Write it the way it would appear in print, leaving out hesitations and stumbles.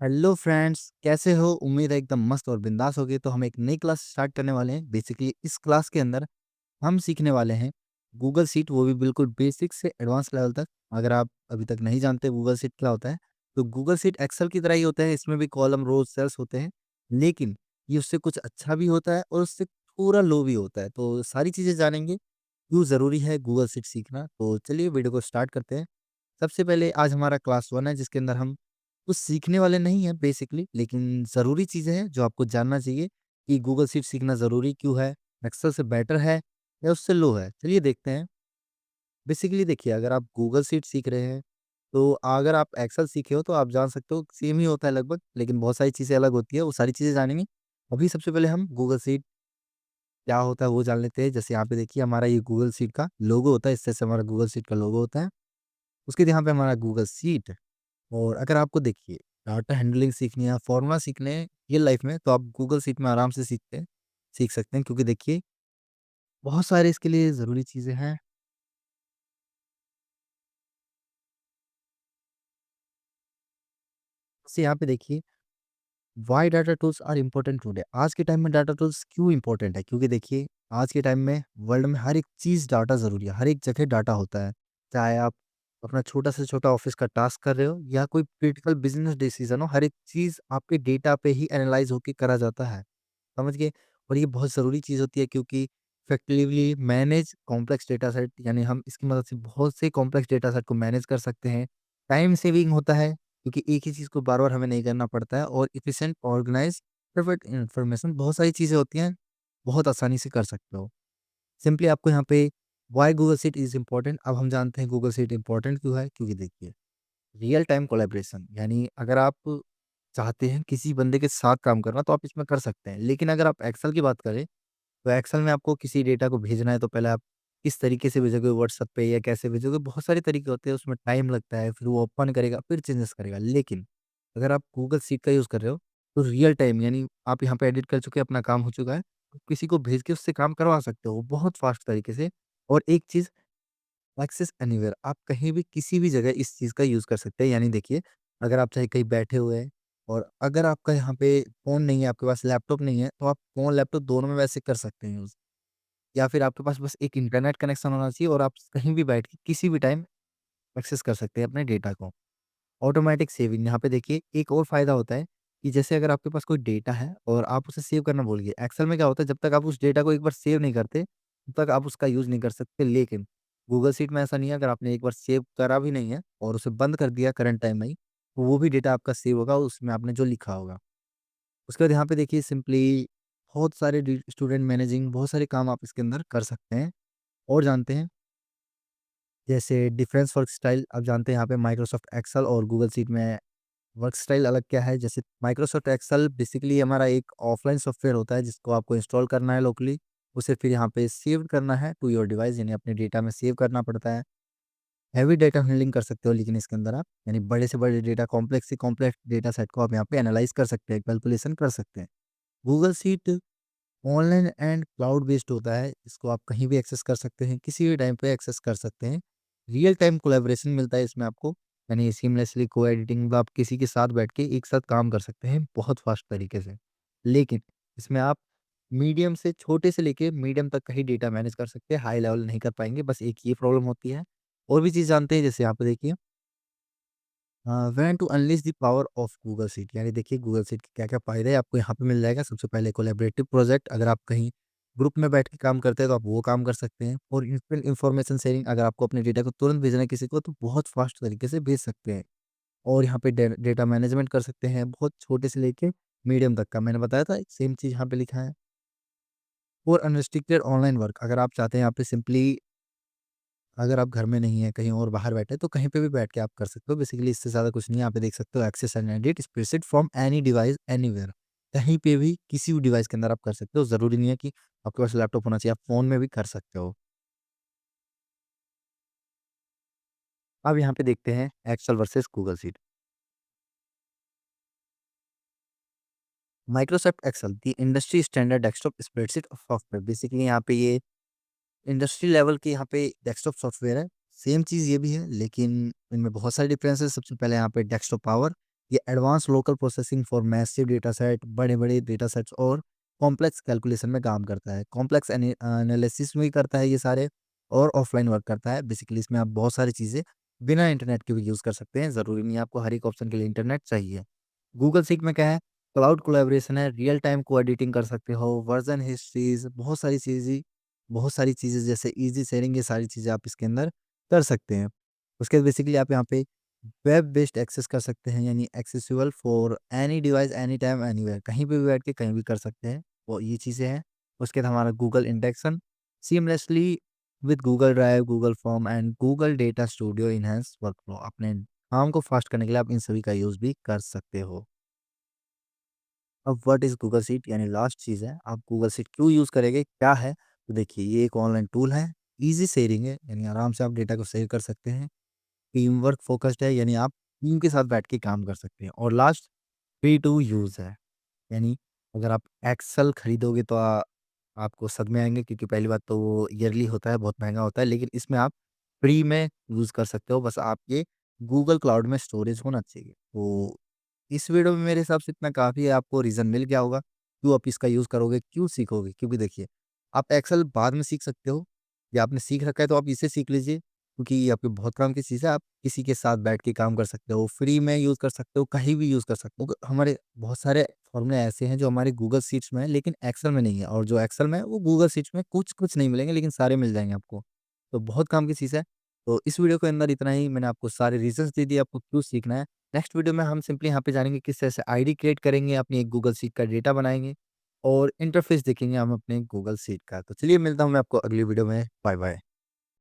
Hello friends, कैसे हो? उम्मीद है एकदम मस्त और बिंदास होगे। तो हम एक नई क्लास स्टार्ट करने वाले हैं। बेसिकली इस क्लास के अंदर हम सीखने वाले हैं गूगल शीट, वो भी बिल्कुल बेसिक से एडवांस लेवल तक। अगर आप अभी तक नहीं जानते गूगल शीट क्या होता है, तो गूगल शीट एक्सेल की तरह ही होता है। इसमें भी कॉलम, रोज, सेल्स होते हैं, लेकिन ये उससे कुछ अच्छा भी होता है और उससे थोड़ा लो भी होता है। तो सारी चीज़ें जानेंगे क्यों ज़रूरी है गूगल शीट सीखना। तो चलिए वीडियो को स्टार्ट करते हैं। सबसे पहले आज हमारा क्लास 1 है, जिसके अंदर हम कुछ सीखने वाले नहीं हैं बेसिकली, लेकिन ज़रूरी चीज़ें हैं जो आपको जानना चाहिए कि गूगल शीट सीखना ज़रूरी क्यों है, एक्सेल से बेटर है या उससे लो है। चलिए देखते हैं। बेसिकली देखिए, अगर आप गूगल शीट सीख रहे हैं, तो अगर आप एक्सेल सीखे हो तो आप जान सकते हो सेम ही होता है लगभग, लेकिन बहुत सारी चीज़ें अलग होती है, वो सारी चीज़ें जानेंगे। अभी सबसे पहले हम गूगल शीट क्या होता है वो जान लेते हैं। जैसे यहाँ पे देखिए, हमारा ये गूगल शीट का लोगो होता है, इस तरह से हमारा गूगल शीट का लोगो होता है। उसके यहाँ पे हमारा गूगल शीट। और अगर आपको देखिए डाटा हैंडलिंग सीखनी है, फॉर्मूला सीखने हैं रियल लाइफ में, तो आप गूगल शीट में आराम से सीख सकते हैं, क्योंकि देखिए बहुत सारे इसके लिए ज़रूरी चीज़ें हैं। जैसे यहाँ पे देखिए, why data tools are important today. आज के टाइम में डाटा टूल्स क्यों इम्पोर्टेंट है? क्योंकि देखिए आज के टाइम में वर्ल्ड में हर एक चीज़ डाटा ज़रूरी है, हर एक जगह डाटा होता है। चाहे आप अपना छोटा से छोटा ऑफिस का टास्क कर रहे हो या कोई क्रिटिकल बिज़नेस डिसीज़न हो, हर एक चीज़ आपके डेटा पे ही एनालाइज़ होके करा जाता है। समझ गए? और ये बहुत ज़रूरी चीज़ होती है, क्योंकि effectively manage complex data set, यानी हम इसकी मदद से बहुत से कॉम्प्लेक्स डेटा सेट को मैनेज कर सकते हैं। टाइम सेविंग होता है, क्योंकि एक ही चीज़ को बार-बार हमें नहीं करना पड़ता है। और एफिशिएंट, ऑर्गेनाइज़, परफेक्ट इन्फॉर्मेशन, बहुत सारी चीज़ें होती हैं, बहुत आसानी से कर सकते हो। सिंपली आपको यहाँ पे why Google sheet is important. अब हम जानते हैं गूगल शीट इम्पोर्टेंट क्यों है? क्योंकि देखिए रियल टाइम कोलैबोरेशन, यानी अगर आप चाहते हैं किसी बंदे के साथ काम करना, तो आप इसमें कर सकते हैं। लेकिन अगर आप एक्सेल की बात करें, तो एक्सेल में आपको किसी डेटा को भेजना है, तो पहले आप किस तरीके से भेजोगे, व्हाट्सएप पे या कैसे भेजोगे, बहुत सारे तरीके होते हैं, उसमें टाइम लगता है, फिर वो ओपन करेगा, फिर चेंजेस करेगा। लेकिन अगर आप गूगल शीट का यूज़ कर रहे हो, तो रियल टाइम, यानी आप यहाँ पे एडिट कर चुके हैं, अपना काम हो चुका है, तो किसी को भेज के उससे काम करवा सकते हो बहुत फास्ट तरीके से। और एक चीज़, एक्सेस एनीवेयर, आप कहीं भी किसी भी जगह इस चीज़ का यूज़ कर सकते हैं। यानी देखिए, अगर आप चाहे कहीं बैठे हुए हैं और अगर आपका यहाँ पे फ़ोन नहीं है, आपके पास लैपटॉप नहीं है, तो आप फ़ोन, लैपटॉप दोनों में वैसे कर सकते हैं यूज़। या फिर आपके पास बस एक इंटरनेट कनेक्शन होना चाहिए और आप कहीं भी बैठ के किसी भी टाइम एक्सेस कर सकते हैं अपने डेटा को। ऑटोमैटिक सेविंग, यहाँ पे देखिए एक और फ़ायदा होता है कि जैसे अगर आपके पास कोई डेटा है और आप उसे सेव करना भूल गए। एक्सेल में क्या होता है, जब तक आप उस डेटा को एक बार सेव नहीं करते, तब तक आप उसका यूज़ नहीं कर सकते। लेकिन गूगल शीट में ऐसा नहीं है, अगर आपने एक बार सेव करा भी नहीं है और उसे बंद कर दिया करंट टाइम में ही, तो वो भी डेटा आपका सेव होगा उसमें आपने जो लिखा होगा। उसके बाद यहाँ पे देखिए सिंपली बहुत सारे स्टूडेंट मैनेजिंग, बहुत सारे काम आप इसके अंदर कर सकते हैं। और जानते हैं, जैसे डिफरेंस वर्क स्टाइल, आप जानते हैं यहाँ पे माइक्रोसॉफ्ट एक्सेल और गूगल शीट में वर्क स्टाइल अलग क्या है। जैसे माइक्रोसॉफ्ट एक्सेल बेसिकली हमारा एक ऑफलाइन सॉफ्टवेयर होता है, जिसको आपको इंस्टॉल करना है लोकली, उसे फिर यहाँ पे सेव करना है टू योर डिवाइस, यानी अपने डेटा में सेव करना पड़ता है। हैवी डेटा हैंडलिंग कर सकते हो, लेकिन इसके अंदर आप यानी बड़े से बड़े डेटा, कॉम्प्लेक्स से कॉम्प्लेक्स डेटा सेट को आप यहाँ पे एनालाइज कर सकते हैं, कैलकुलेशन कर सकते हैं। Google sheet online and cloud based होता है, इसको आप कहीं भी एक्सेस कर सकते हैं, किसी भी टाइम पे एक्सेस कर सकते हैं। रियल टाइम कोलैबोरेशन मिलता है इसमें आपको, यानी सीमलेसली को-एडिटिंग, मतलब आप किसी के साथ बैठ के एक साथ काम कर सकते हैं बहुत फास्ट तरीके से। लेकिन इसमें आप मीडियम से, छोटे से लेके मीडियम तक का ही डेटा मैनेज कर सकते हैं, हाई लेवल नहीं कर पाएँगे, बस एक ये प्रॉब्लम होती है। और भी चीज़ जानते हैं, जैसे यहाँ पे देखिए when to unleash the power of Google sheet, यानी देखिए गूगल शीट के क्या-क्या फ़ायदे हैं आपको यहाँ पे मिल जाएगा। सबसे पहले कोलैबोरेटिव प्रोजेक्ट, अगर आप कहीं ग्रुप में बैठ के काम करते हैं, तो आप वो काम कर सकते हैं। और इंस्टेंट इन्फॉर्मेशन शेयरिंग, अगर आपको अपने डेटा को तुरंत भेजना है किसी को, तो बहुत फास्ट तरीके से भेज सकते हैं। और यहाँ पे डेटा मैनेजमेंट कर सकते हैं, बहुत छोटे से लेके मीडियम तक का, मैंने बताया था सेम चीज़ यहाँ पे लिखा है। और अनरिस्ट्रिक्टेड ऑनलाइन वर्क, अगर आप चाहते हैं यहाँ पे सिंपली, अगर आप घर में नहीं हैं, कहीं और बाहर बैठे हैं, तो कहीं पे भी बैठ के आप कर सकते हो। बेसिकली इससे ज़्यादा कुछ नहीं है। यहाँ पे देख सकते हो, access and edit spreadsheet from any device anywhere. कहीं पे भी किसी भी डिवाइस के अंदर आप कर सकते हो। ज़रूरी नहीं है कि आपके पास लैपटॉप होना चाहिए, आप फ़ोन में भी कर सकते हो। अब यहाँ पे देखते हैं Excel versus Google sheet. Microsoft Excel the industry standard desktop spreadsheet software, basically यहाँ पे ये इंडस्ट्री लेवल के यहाँ पे डेस्कटॉप सॉफ्टवेयर है। सेम चीज़ ये भी है, लेकिन इनमें बहुत सारे डिफरेंस है। सबसे पहले यहाँ पे डेस्कटॉप पावर, ये advance local processing for massive data set, बड़े-बड़े डेटा सेट्स और कॉम्प्लेक्स कैलकुलेशन में काम करता है। कॉम्प्लेक्स एनालिसिस में भी करता है ये सारे और ऑफलाइन वर्क करता है। बेसिकली इसमें आप बहुत सारी चीज़ें बिना इंटरनेट के भी यूज़ कर सकते हैं। ज़रूरी नहीं है आपको हर एक ऑप्शन के लिए इंटरनेट चाहिए। गूगल शीट में क्या है, क्लाउड कोलैबोरेशन है, रियल टाइम को-एडिटिंग कर सकते हो, वर्ज़न हिस्ट्रीज़, बहुत सारी चीज़ें जैसे ईज़ी शेयरिंग, ये सारी चीज़ें आप इसके अंदर कर सकते हैं। उसके बाद बेसिकली आप यहाँ पे वेब बेस्ड एक्सेस कर सकते हैं, यानी accessible for any device, any time, anywhere, कहीं पे भी बैठ के कहीं भी कर सकते हैं, वो ये चीज़ें हैं। उसके बाद हमारा Google induction, seamlessly with Google drive, Google form and Google data studio enhance workflow, अपने काम को फास्ट करने के लिए आप इन सभी का यूज़ भी कर सकते हो। अब व्हाट इज़ गूगल शीट, यानी लास्ट चीज़ है, आप गूगल शीट क्यों यूज़ करेंगे, क्या है? तो देखिए, ये एक ऑनलाइन टूल है, ईज़ी शेयरिंग है, यानी आराम से आप डेटा को शेयर कर सकते हैं। टीम वर्क फ़ोकस्ड है, यानी आप टीम के साथ बैठ के काम कर सकते हैं। और लास्ट, फ्री टू यूज़ है, यानी अगर आप एक्सेल खरीदोगे तो आपको सदमे आएँगे, क्योंकि पहली बात तो वो ईयरली होता है, बहुत महँगा होता है, लेकिन इसमें आप फ्री में यूज़ कर सकते हो, बस आपके गूगल क्लाउड में स्टोरेज होना चाहिए। तो इस वीडियो में मेरे हिसाब से इतना काफ़ी है, आपको रीज़न मिल गया होगा, क्यों आप इसका यूज़ करोगे, क्यों सीखोगे? क्योंकि देखिए, आप एक्सेल बाद में सीख सकते हो, या आपने सीख रखा है तो आप इसे सीख लीजिए, क्योंकि ये आपके बहुत काम की चीज़ है, आप किसी के साथ बैठ के काम कर सकते हो, फ्री में यूज़ कर सकते हो, कहीं भी यूज़ कर सकते हो। हमारे बहुत सारे फ़ॉर्मूले ऐसे हैं जो हमारे गूगल शीट्स में हैं, लेकिन एक्सेल में नहीं है, और जो एक्सेल में है वो गूगल शीट्स में कुछ-कुछ नहीं मिलेंगे, लेकिन सारे मिल जाएँगे आपको। तो बहुत काम की चीज़ है। तो इस वीडियो के अंदर इतना ही, मैंने आपको सारे रीज़न्स दे दिए आपको क्यों सीखना है। नेक्स्ट वीडियो में हम सिंपली यहाँ पे जानेंगे किस तरह से आईडी क्रिएट करेंगे, अपनी एक गूगल शीट का डेटा बनाएँगे और इंटरफ़ेस देखेंगे हम अपने गूगल शीट का। तो चलिए, मिलता हूँ मैं आपको अगली वीडियो में। Bye bye.